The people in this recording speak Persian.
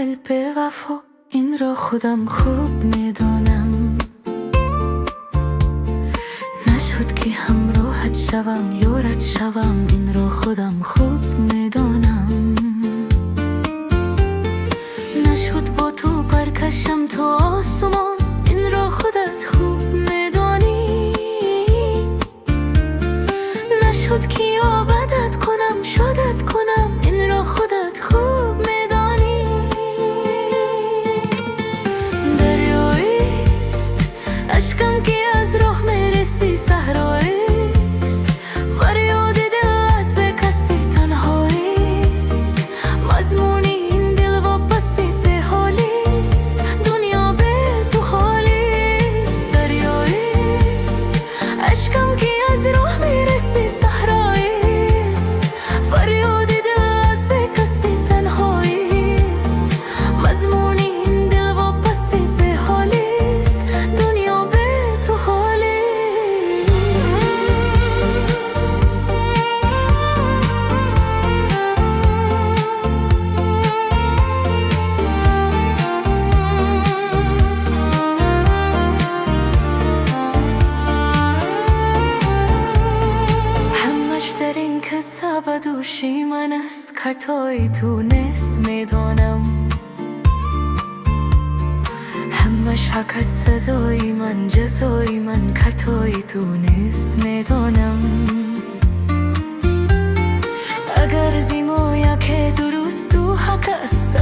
کامل به وفا، این را خودم خوب میدانم. نشد که همراهت شوم، یارت شوم، این را خودم خوب میدانم. نشد با تو برکشم تو آسمان، این را خودت خوب میدانی. نشد که یابدت کنم، شادت کنم، این را خودت خوب میدانی. دریاییست اشکم که از راه میرسی، صحراییست فریاد دل از به کسی تنهاییست. مضمونی این دل واپسی به حالیست، دنیا به تو خالیست. دریاییست اشکم که از راه میرسی، صحراییست فریاد دل از به کسی تنهاییست. مضمونی این دل واپسی به حالیست، دنیا به تو خالیست. همش در این که سبد و شیمن است، خطایی تو نیست میدانم. همش فقط سزایی من، جزایی من، خطایی تو نیست میدانم. اگر زیمایا که درست و حق است،